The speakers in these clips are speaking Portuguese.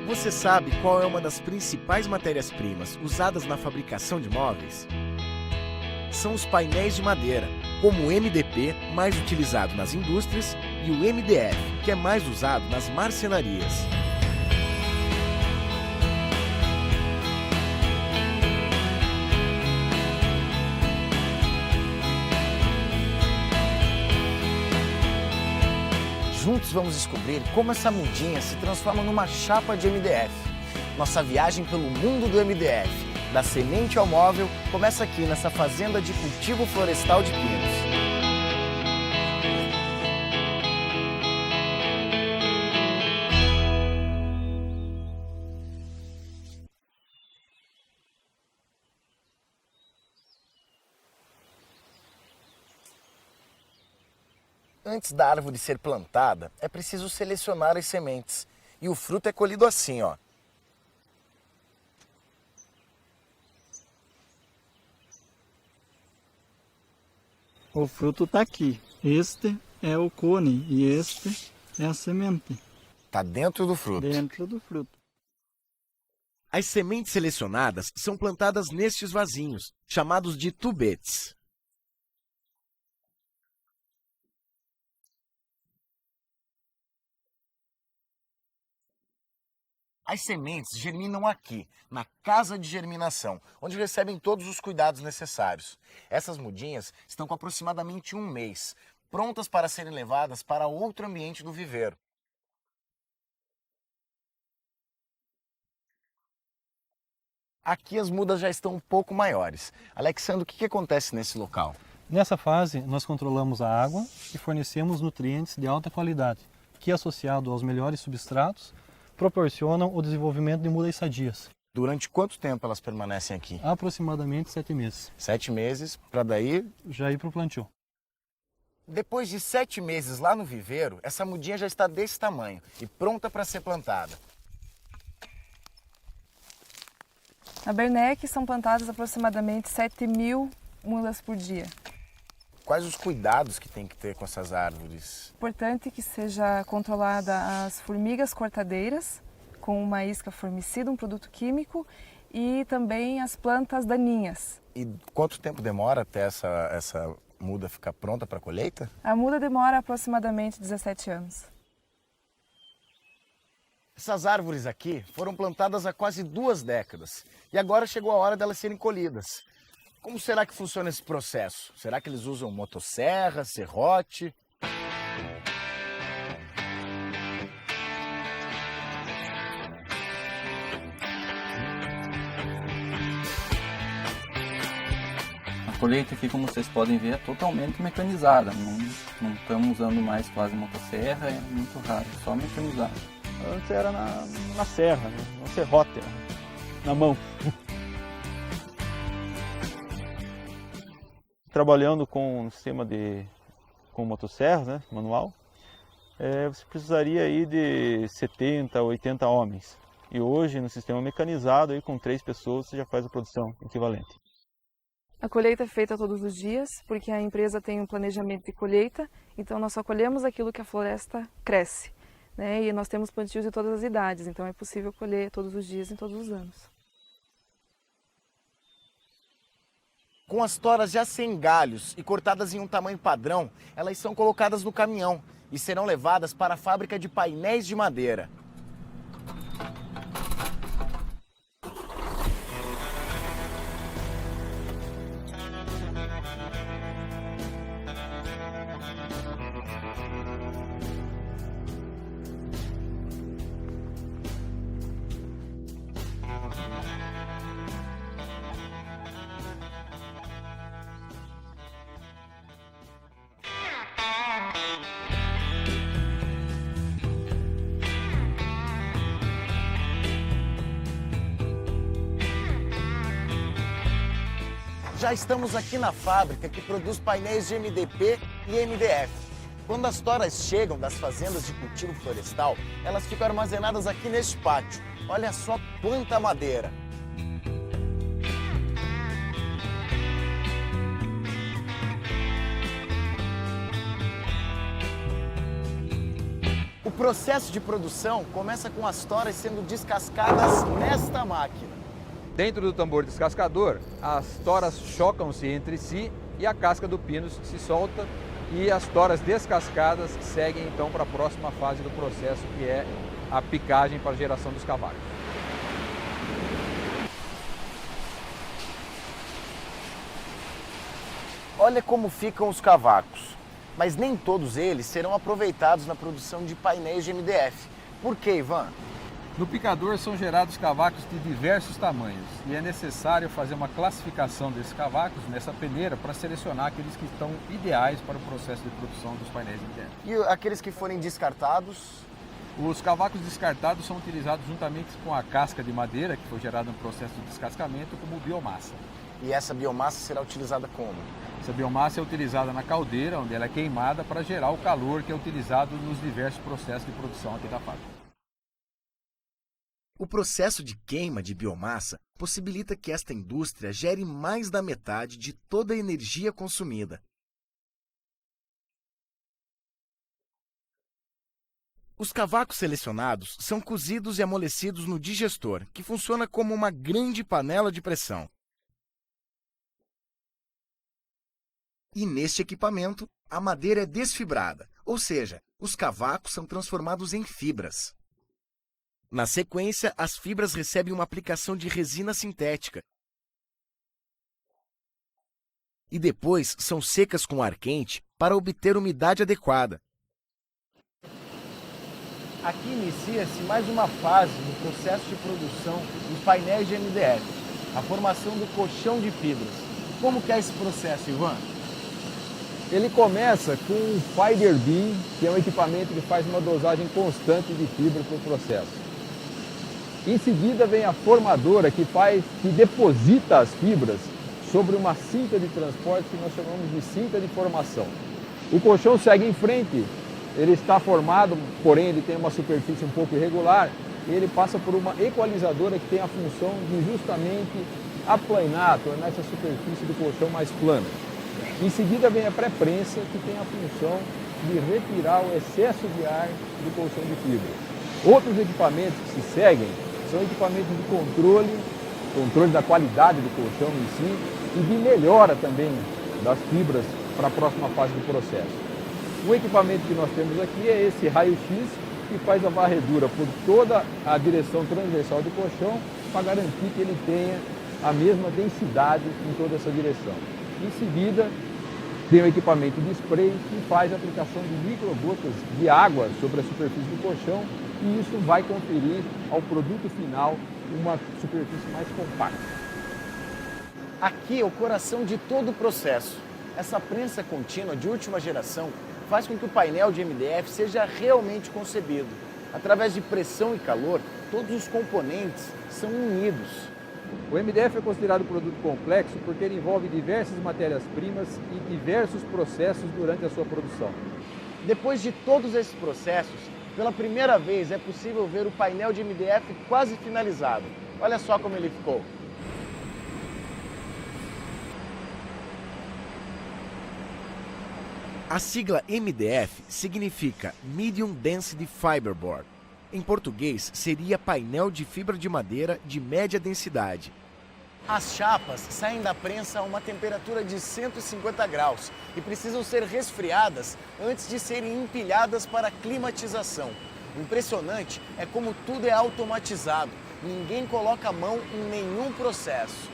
Você sabe qual é uma das principais matérias-primas usadas na fabricação de móveis? São os painéis de madeira, como o MDP, mais utilizado nas indústrias, e o MDF, que é mais usado nas marcenarias. Juntos vamos descobrir como essa mudinha se transforma numa chapa de MDF. Nossa viagem pelo mundo do MDF, da semente ao móvel, começa aqui nessa fazenda de cultivo florestal de pinos. Antes da árvore ser plantada, é preciso selecionar as sementes. E o fruto é colhido assim, ó. O fruto está aqui. Este é o cone e este é a semente. Tá dentro do fruto. Dentro do fruto. As sementes selecionadas são plantadas nestes vasinhos, chamados de tubetes. As sementes germinam aqui, na casa de germinação, onde recebem todos os cuidados necessários. Essas mudinhas estão com aproximadamente 1 mês, prontas para serem levadas para outro ambiente do viveiro. Aqui as mudas já estão um pouco maiores. Alexandre, o que acontece nesse local? Nessa fase, nós controlamos a água e fornecemos nutrientes de alta qualidade, que, associado aos melhores substratos, proporcionam o desenvolvimento de mudas sadias. Durante quanto tempo elas permanecem aqui? Aproximadamente 7 meses. 7 meses, para daí já ir para o plantio. Depois de 7 meses lá no viveiro, essa mudinha já está desse tamanho e pronta para ser plantada. Na Bernec são plantadas aproximadamente 7.000 mudas por dia. Quais os cuidados que tem que ter com essas árvores? Importante que seja controlada as formigas cortadeiras, com uma isca formicida, um produto químico, e também as plantas daninhas. E quanto tempo demora até essa muda ficar pronta para a colheita? A muda demora aproximadamente 17 anos. Essas árvores aqui foram plantadas há quase 2 décadas e agora chegou a hora delas serem colhidas. Como será que funciona esse processo? Será que eles usam motosserra, serrote? A colheita aqui, como vocês podem ver, é totalmente mecanizada. Não estamos usando mais quase motosserra, é muito raro, só mecanizado. Antes era na serra, no serrote, na mão. Trabalhando com um sistema com motosserra, né, manual, você precisaria aí de 70 a 80 homens. E hoje, no sistema mecanizado, aí, com 3 pessoas, você já faz a produção equivalente. A colheita é feita todos os dias, porque a empresa tem um planejamento de colheita, então nós só colhemos aquilo que a floresta cresce, né? E nós temos plantios de todas as idades, então é possível colher todos os dias, em todos os anos. Com as toras já sem galhos e cortadas em um tamanho padrão, elas são colocadas no caminhão e serão levadas para a fábrica de painéis de madeira. Já estamos aqui na fábrica que produz painéis de MDP e MDF. Quando as toras chegam das fazendas de cultivo florestal, elas ficam armazenadas aqui neste pátio. Olha só quanta madeira! O processo de produção começa com as toras sendo descascadas nesta máquina. Dentro do tambor descascador, as toras chocam-se entre si e a casca do pino se solta e as toras descascadas seguem então para a próxima fase do processo, que é a picagem para a geração dos cavacos. Olha como ficam os cavacos, mas nem todos eles serão aproveitados na produção de painéis de MDF. Por quê, Ivan? No picador são gerados cavacos de diversos tamanhos e é necessário fazer uma classificação desses cavacos nessa peneira para selecionar aqueles que estão ideais para o processo de produção dos painéis de MDF. E aqueles que forem descartados? Os cavacos descartados são utilizados juntamente com a casca de madeira que foi gerada no processo de descascamento como biomassa. E essa biomassa será utilizada como? Essa biomassa é utilizada na caldeira, onde ela é queimada para gerar o calor que é utilizado nos diversos processos de produção aqui da fábrica. O processo de queima de biomassa possibilita que esta indústria gere mais da metade de toda a energia consumida. Os cavacos selecionados são cozidos e amolecidos no digestor, que funciona como uma grande panela de pressão. E neste equipamento, a madeira é desfibrada, ou seja, os cavacos são transformados em fibras. Na sequência, as fibras recebem uma aplicação de resina sintética e depois são secas com ar quente para obter umidade adequada. Aqui inicia-se mais uma fase do processo de produção dos painéis de MDF, a formação do colchão de fibras. Como que é esse processo, Ivan? Ele começa com o Fiber Beam, que é um equipamento que faz uma dosagem constante de fibra para o processo. Em seguida vem a formadora, que deposita as fibras sobre uma cinta de transporte que nós chamamos de cinta de formação. O colchão segue em frente, ele está formado, porém ele tem uma superfície um pouco irregular, e ele passa por uma equalizadora que tem a função de justamente aplanar, tornar essa superfície do colchão mais plana. Em seguida vem a pré-prensa, que tem a função de retirar o excesso de ar do colchão de fibra. Outros equipamentos que se seguem são equipamentos de controle da qualidade do colchão em si e de melhora também das fibras para a próxima fase do processo. O equipamento que nós temos aqui é esse raio-x, que faz a varredura por toda a direção transversal do colchão para garantir que ele tenha a mesma densidade em toda essa direção. Em seguida, tem o equipamento de spray que faz a aplicação de microgotas de água sobre a superfície do colchão e isso vai conferir ao produto final uma superfície mais compacta. Aqui é o coração de todo o processo. Essa prensa contínua de última geração faz com que o painel de MDF seja realmente concebido. Através de pressão e calor, todos os componentes são unidos. O MDF é considerado produto complexo porque ele envolve diversas matérias-primas e diversos processos durante a sua produção. Depois de todos esses processos, pela primeira vez é possível ver o painel de MDF quase finalizado. Olha só como ele ficou. A sigla MDF significa Medium Density Fiberboard. Em português, seria painel de fibra de madeira de média densidade. As chapas saem da prensa a uma temperatura de 150 graus e precisam ser resfriadas antes de serem empilhadas para climatização. O impressionante é como tudo é automatizado. Ninguém coloca a mão em nenhum processo.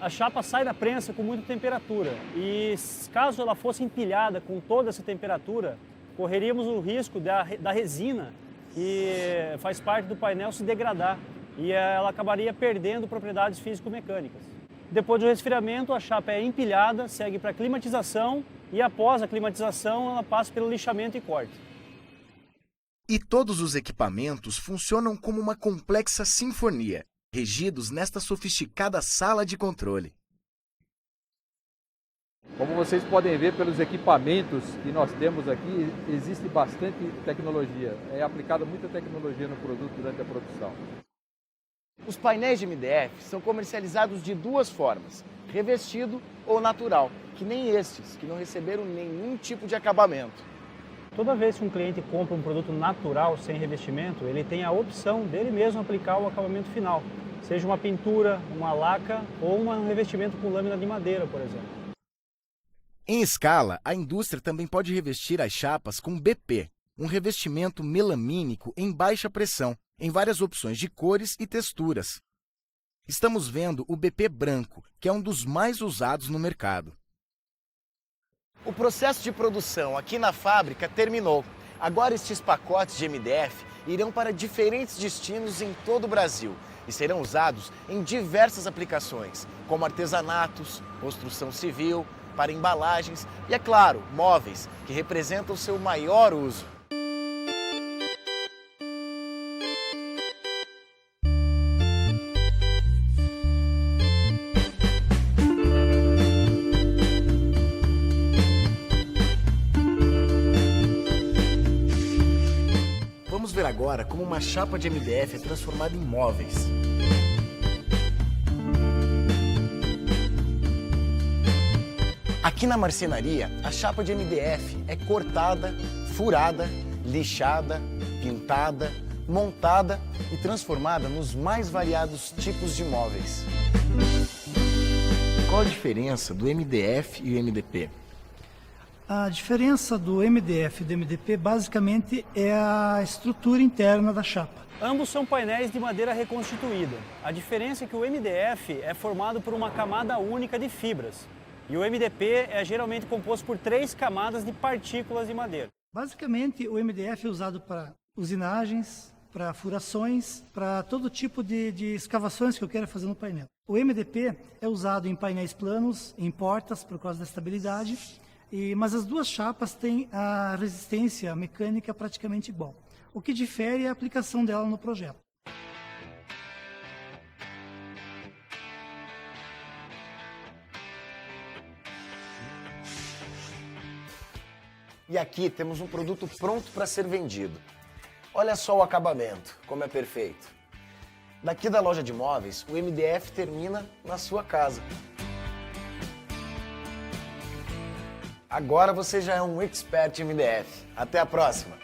A chapa sai da prensa com muita temperatura e caso ela fosse empilhada com toda essa temperatura, correríamos o risco da resina, que faz parte do painel, se degradar e ela acabaria perdendo propriedades físico-mecânicas. Depois do resfriamento, a chapa é empilhada, segue para a climatização e após a climatização ela passa pelo lixamento e corte. E todos os equipamentos funcionam como uma complexa sinfonia, regidos nesta sofisticada sala de controle. Como vocês podem ver pelos equipamentos que nós temos aqui, existe bastante tecnologia. É aplicada muita tecnologia no produto durante a produção. Os painéis de MDF são comercializados de duas formas, revestido ou natural, que nem estes, que não receberam nenhum tipo de acabamento. Toda vez que um cliente compra um produto natural sem revestimento, ele tem a opção dele mesmo aplicar o acabamento final, seja uma pintura, uma laca ou um revestimento com lâmina de madeira, por exemplo. Em escala, a indústria também pode revestir as chapas com BP, um revestimento melamínico em baixa pressão, em várias opções de cores e texturas. Estamos vendo o BP branco, que é um dos mais usados no mercado. O processo de produção aqui na fábrica terminou. Agora estes pacotes de MDF irão para diferentes destinos em todo o Brasil e serão usados em diversas aplicações, como artesanatos, construção civil, para embalagens e, é claro, móveis, que representam o seu maior uso. Vamos ver agora como uma chapa de MDF é transformada em móveis. Aqui na marcenaria, a chapa de MDF é cortada, furada, lixada, pintada, montada e transformada nos mais variados tipos de móveis. Qual a diferença do MDF e o MDP? A diferença do MDF e do MDP basicamente é a estrutura interna da chapa. Ambos são painéis de madeira reconstituída. A diferença é que o MDF é formado por uma camada única de fibras e o MDP é geralmente composto por 3 camadas de partículas de madeira. Basicamente, o MDF é usado para usinagens, para furações, para todo tipo de escavações que eu quero fazer no painel. O MDP é usado em painéis planos, em portas, por causa da estabilidade, mas as duas chapas têm a resistência mecânica praticamente igual. O que difere é a aplicação dela no projeto. E aqui temos um produto pronto para ser vendido. Olha só o acabamento, como é perfeito. Daqui da loja de móveis, o MDF termina na sua casa. Agora você já é um expert em MDF. Até a próxima!